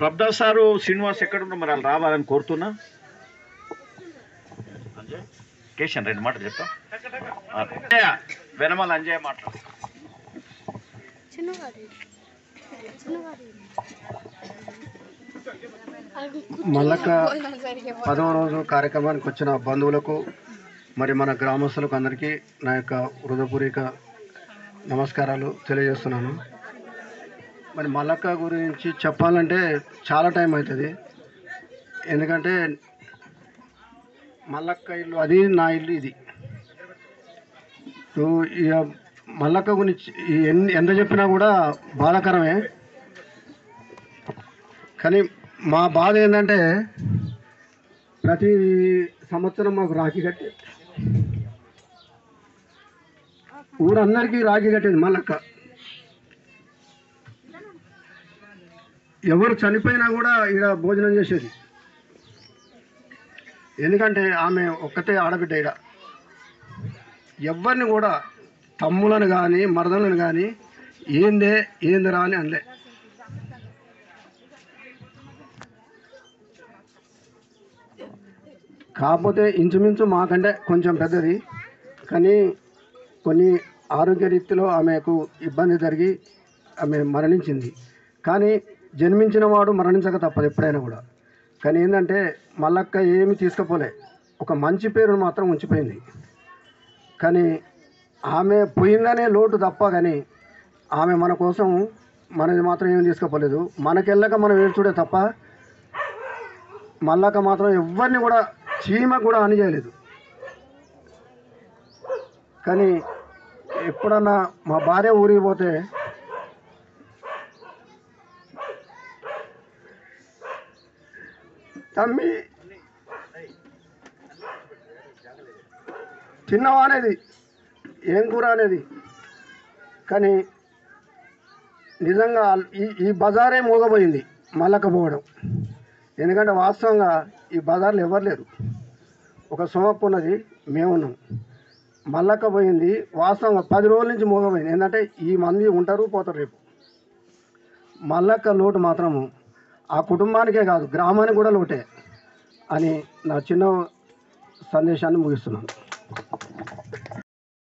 Prabhudas sir Srinivas ఎక్కడున్నా మరి వాళ్ళు రావాలని కోరుతున్నా. కేషన్ 2 మాటలు చెప్తా. వెనమల అంజయ్య మాట్లాడు. మల్లక్క 10వ రోజు కార్యక్రమానికి వచ్చిన బంధువులకు మరి మన గ్రామస్తులకు అందరికీ నా యొక్క హృదయపూర్వక నమస్కారాలు తెలియజేస్తున్నాను. మరి మల్లక్క గురించి చెప్పాలంటే చాలా టైం అవుతుంది. ఎందుకంటే మల్లక్క ఇల్లు అది, నా ఇల్లు ఇది. ఇక మల్లక్క గురించి ఎంత చెప్పినా కూడా బాధాకరమే. కానీ మా బాధ ఏంటంటే ప్రతి సంవత్సరం మాకు రాఖీ కట్టి ఊరందరికీ రాఖీ కట్టేది మల్లక్క. ఎవరు చనిపోయినా కూడా ఇక్కడ భోజనం చేసేది. ఎందుకంటే ఆమె ఒక్కతే ఆడబిడ్డ. ఇక్కడ ఎవరిని కూడా తమ్ములను కానీ మరదలను కానీ ఏందిరా అని అనలే. కాకపోతే ఇంచుమించు మాకంటే కొంచెం పెద్దది, కానీ కొన్ని ఆరోగ్య రీతిలో ఆమెకు ఇబ్బంది జరిగి ఆమె మరణించింది. కానీ జన్మించిన వాడు మరణించక తప్పదు ఎప్పుడైనా కూడా. కానీ ఏంటంటే మల్లక్క ఏమి తీసుకుపోలే, ఒక మంచి పేరును మాత్రం ఉంచిపోయింది. కానీ ఆమె పోయిందనే లోటు తప్ప, కానీ ఆమె మన కోసం మనది మాత్రం ఏమి తీసుకుపోలేదు. మనకెళ్ళక మనం ఏడ్చుడే తప్ప మల్లక్క మాత్రం ఎవరిని కూడా చీమ కూడా అని చేయలేదు. కానీ ఎప్పుడన్నా మా భార్య ఊరికి పోతే తమ్మి తిన్నావా అనేది, ఏం కూర అనేది. కానీ నిజంగా ఈ బజారే మూగపోయింది మల్లక్క పోవడం. ఎందుకంటే వాస్తవంగా ఈ బజార్లో ఎవరు లేరు. ఒక సోమప్పు ఉన్నది, మేమున్నాం. మల్లక్క పోయింది వాస్తవంగా 10 రోజుల నుంచి మూగపోయింది. ఏంటంటే ఈ మంది ఉంటారు పోతారు. రేపు మల్లక్క లోటు మాత్రము ఆ కుటుంబానికే కాదు గ్రామానికి కూడా లోటే అని నా చిన్న సందేశాన్ని ముగిస్తున్నాను.